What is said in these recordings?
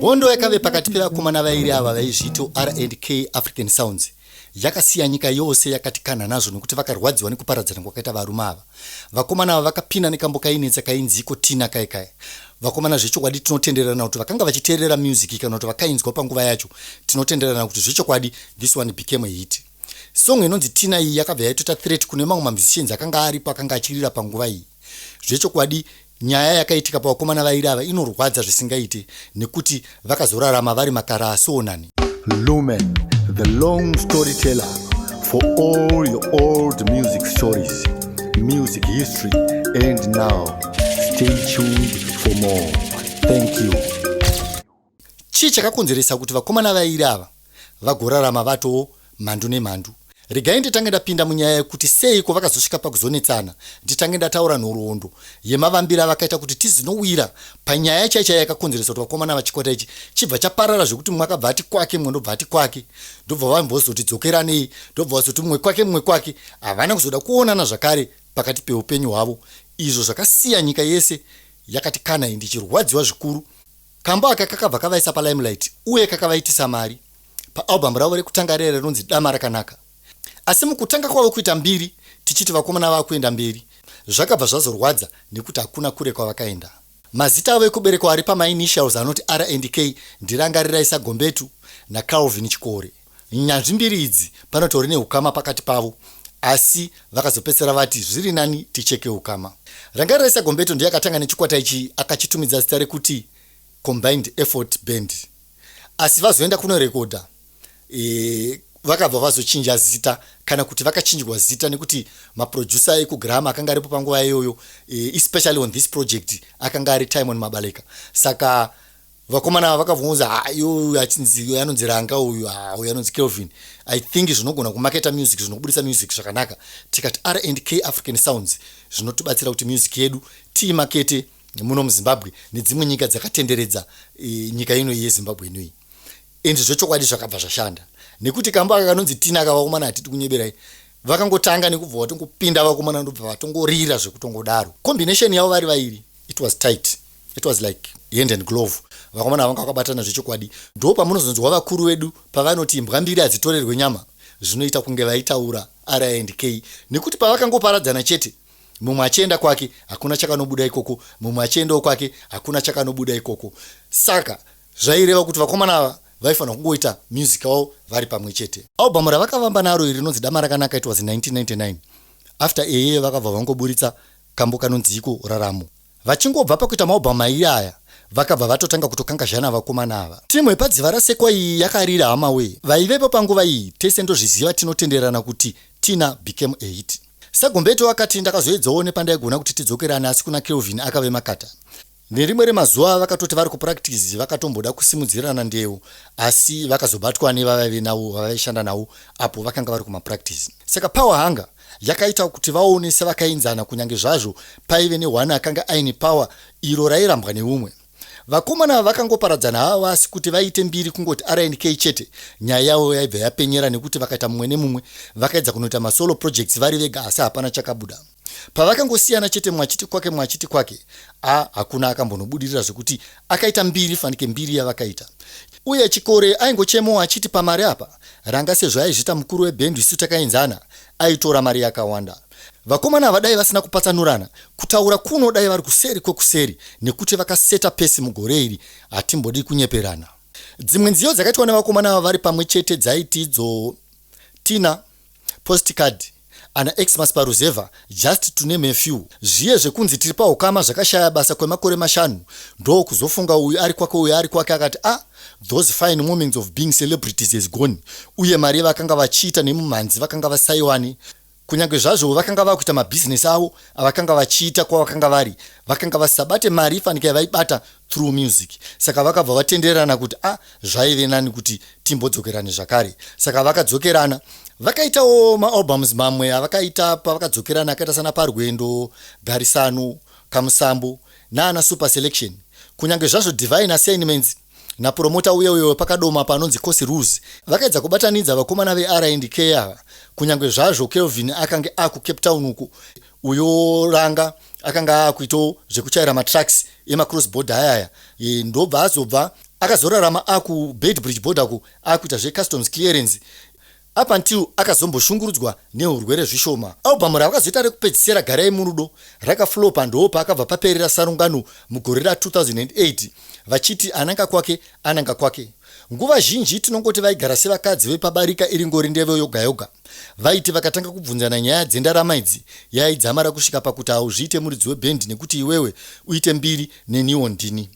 Hondo yakave pakati pevakomana vairi ava vaizvito R&K African Sounds yakasiya nyika yose yakatikana nazvo nekuti vakarwadziwa nekuparadzana kwakaita varume ava. Vakomana ava vakapinda nekambo kainetsa kainziko Tina Kai. Vakomana zvechokwadi tinotenderana kuti vakanga vachiteerera music kana kuti vakainzwa panguva yacho, tinotenderana kuti zvechokwadi this one became a hit. Song inonzi Tina iyi yakabva yaitota threat kune mamwe musicians akanga aripo akanga achirira panguva iyi. Zvechokwadi nyaya yakaitika pavakomana vairi ava inorwadza zvisingaite nekuti vakazorarama vari makara asonani. Lumen, the long storyteller for all your old music stories, music history, and now stay tuned for more. Thank you. Chii chakakonzeresa kuti vakomana vairi ava vagorarama vato mhandu nemhandu? Regai nditange ndapinda munyaya yekuti seiko vakazosvika pakuzonetsana. Nditange ndataura nhoroondo yemavambiro vakaita kuti tizinowira panyaya chaicha yakakonzeresa kuti vakomana vachikwata ichi chibva chaparara zvekuti mumwe akabva ati kwake mumwe ndobva ati kwake, ndobva vambozoti dzokeranei, ndobva vazoti mumwe kwake havana kuzoda kuonana zvakare pakati peupenyu hwavo. Izvo zvakasiya nyika yese yakati kana ndichirwadziwa zvikuru. Kambo aka kakabva kavaisa palimelight uye kakavaitisa mari paalbum ravo rekutanga rere rinonzi Dama Rakanaka. Asi mukutanga kwavo kuita mbiri tichiti vakomana vava kuenda mberi, zvakabva zvazorwadza nekuti hakuna kure kwavakaenda. Mazita avo ekuberekwa ari pamainitials anoti R&K ndirangariraisa Gombetu naCalvin Chikore. Nyanzvi mbiri idzi panotori neukama pakati pavo, asi vakazopedzera vati zviri nani ticheke ukama. Rangariraisa Gombetu ndiye akatanga nechikwata ichi akachitumidza zita rekuti Combined Effort Band. Asi vazoenda kunorekodha vakabva vazochinja zita kana kuti vakachinjwa zita nekuti maproducer ekugrama akanga aripo panguva iyoyo, especially on this project akanga ari Timon Mabaleka. Saka vakomana vakabvunza ayo achinzi anonzi Ranga uyu anonzi Kelvin, I think zvinogona kumaketa music, zvinobudisa music zvakanaka. Tikati R&K African Sounds zvinotibatsira kuti music yedu tiimakete muno muZimbabwe nedzimwe nyika dzakatenderedza nyika ino yeZimbabwe inoi. Endi zvechokwadi zvakabva zvashanda nekuti kamba kanonzi Tina akavakomana atiti kunyeberai vakangotanga nekubva vatongopinda vakomana ndobva vatongorira zvekutongodaro. Combination yavo vari vairi, it was tight, it was like hand and glove. Vakomana vanga vakabatana zvechokwadi. Ndo pamunozonzwa vakuru vedu pavanoti imbwa mbiri hadzitorerwe nyama, zvinoita kunge vaitaura R&K nekuti pavakangoparadzana chete, mumwe achienda kwake hakuna chakanobuda ikoko, mumwe achiendawo kwake hakuna chakanobuda ikoko. Saka zvaireva kuti vakomana ava vaifanira kungoita music wavo vari pamwe chete. Album ravakavamba naro iri rinonzi Dama Rakanaka, it was in 1999. After eye vakabva vangoburitsa kambo kanonzi iko Raramo. Vachingobva pakuita maalbum airi aya vakabva vatotanga kutokangazhana vakomana ava. Timu yepadziva rasekwa iyi yakarira hama we. Vaivepo panguva iyi tese ndozviziva tinotenderana kuti Tina became a hit. Sagombeto akati ndakazoedzawo nepandaigona kuti tidzokerane, asi kuna Kelvin akave makata. Nerimwe remazuva vakatoti vari kupractice vakatomboda kusimudzirana ndeu, asi vakazobatwa nevavaive navo vavaishanda navo apo vakanga vari kumapractice. Saka power hunger yakaita kuti vaone sevakainzana kunyange zvazvo paive newana akanga aine power iro rairambwa neumwe. Vakomana vakangoparadzana havo asi kuti vaite mbiri kungoti R&K chete, nyaya yavo yaibva yapenyera nekuti vakaita mumwe nemumwe vakaedza kunoita masolo projects vari vega asi hapana chakabuda. Pavakangosiyana chete mwachiti kwake hakuna akambonobudirira zvekuti akaita mbiri fanike mbiri yavakaita. Uye Chikore aingochemawo achiti pamari apa Ranga sezvo aizvita mukuru webhendi isu takaenzana aitora mari yakawanda. Vakomana havadai vasina kupatsanurana, kutaura kuno dai vari kuseri kwekuseri nekuti vakaseta pesi mugore iri hatimbodi kunyeperana. Dzimwe nziyo dzakaitwa nevakomana ava vari pamwe chete dzaiti idzo Tina, Postcard ana Xmas Paruzeva, just to name a few. Zviye zvekunzi tiri paukama zvakashaya basa kwemakore 5 ndo kuzofunga uyu ari kwake akati those fine moments of being celebrities is gone. Uye mari vakanga vachiita nemumhanzi vakanga vasaiwani. Kunyange zvazvo vakanga vakuita mabusiness avo avakanga vachiita kwavakanga vari, vakanga vasabate mari fanike vaibata through music. Saka vakabva vatenderana kuti zvaive nani kuti timbodzokerane zvakare. Saka vakadzokerana vakaitawo maalbums mamwe avakaita pavakadzokerana akaita sana Parwendo, Garisano, Kamusambo nana Super Selection. Kunyange zvazvo Divine Assignments na promota uye pakadoma panonzi Kosi Rules vakaedza kubatanidza vakomana ve R&K ava. Kunyange zvazvo Kelvin akanga aku Cape Town uku, uyo Ranga akanga akuito zvekuchaira matracks ema cross border aya, ndobva azobva akazorarama Bedbridge border akuita customs clearance up until akazomboshungurudzwa neurwere zvishoma. Album rakazoita rekupedzisira Garai Murudo rakaflopa, ndo paakabva paperera sarungano mugore ra2008 vachiti ananga kwake. Nguva zhinji tinongoti vaigara sevakadzi vepabarika iri ngori ndeve yoga yoga. Vaiti vakatanga kubvunzana nyaya dzendarama idzi yaidzamara kusvika pakuti hauzviite muridzi webhendi nekuti iwewe uite mbiri neniwo ndini.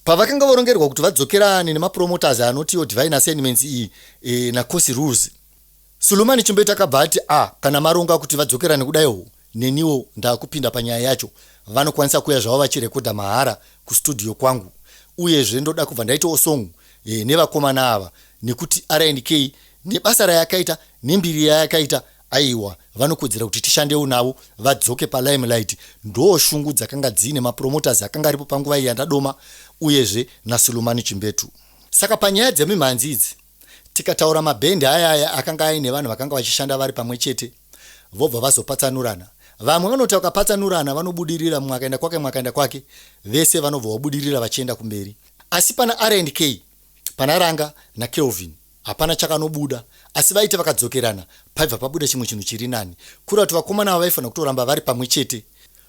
Pavakanga vorongerwa kuti vadzokerane nemapromoters anotiwo Divine Assignments iyi naCosi Rules, Sulumani Chimbeta akabva ati kana maronga kuti vadzokerane kudaiwo neniwo ndakupinda panyaya yacho, vanokwanisa kuya zvavo vachirekodha mahara kustudio kwangu, uyezve ndoda kubva ndaitawo song nevakomana ava nekuti R&K nebasa rayakaita nembiri yayakaita aiwa vanokudzira kuti tishandewo navo vadzoke palimelight. Ndo shungu dzakanga dzine mapromoters akanga aripo panguva iyi yandadoma uyezve naSulumani Chimbetu. Saka panyaya dzemimhanzi idzi tikataura mabhendi aya akanga aine vanhu vakanga vachishanda vari pamwe chete vobva vazopatsanurana. Vamwe vanoti vakapatsanurana vanobudirira, mwakaenda kwake vese vanobva vabudirira vachienda kumberi. Asi pana R&K, pana Ranga naKelvin hapana chakanobuda, asi vaiti vakadzokerana paibva pabuda chimwe chinhu chiri nani, kuri kuti vakomana ava vaifanira kutoramba vari pamwe chete.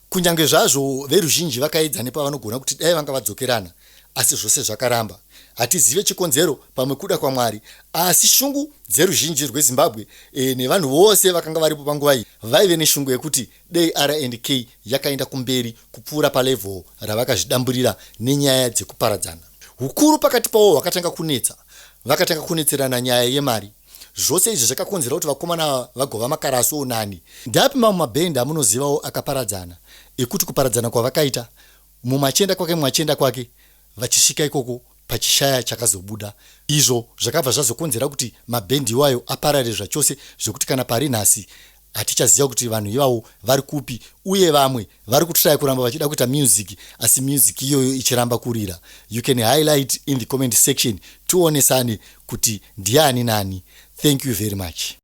Kunyange zvazvo veruzhinji vakaedza nepavanogona kuti dai vanga vadzokerana, asi zvose zvakaramba. Hatizive chikonzero, pamwe kuda kwaMwari, asi shungu dzeruzhinji rweZimbabwe nevanhu vose vakanga varipo panguva iyi vaive neshungu yekuti dei R&K yakaenda kumberi kupfuura palevel ravakazvidamburira nenyaya dzekuparadzana. Hukuru pakati pavo vakatanga kunetserana nyaya yemari. Zvose izvi zvakakonzera kuti vakomana vagova makaraso nani. Ndapi mamwe mabhendi amunozivawo akaparadzana, ekuti kuparadzana kwavakaita mumachenda kwake vachisvika ikoko pachishaya chakazobuda. Izvo zvakabva zvazokonzera kuti mabhendi iwayo aparare zvachose, zvokuti kana pari nhasi hatichaziva kuti vanhu ivavo vari kupi, uye vamwe vari kutraya kuramba vachida kuita music asi music iyoyo ichiramba kurira. You can highlight in the comment section, tuonesane kuti ndiani nani. Thank you very much.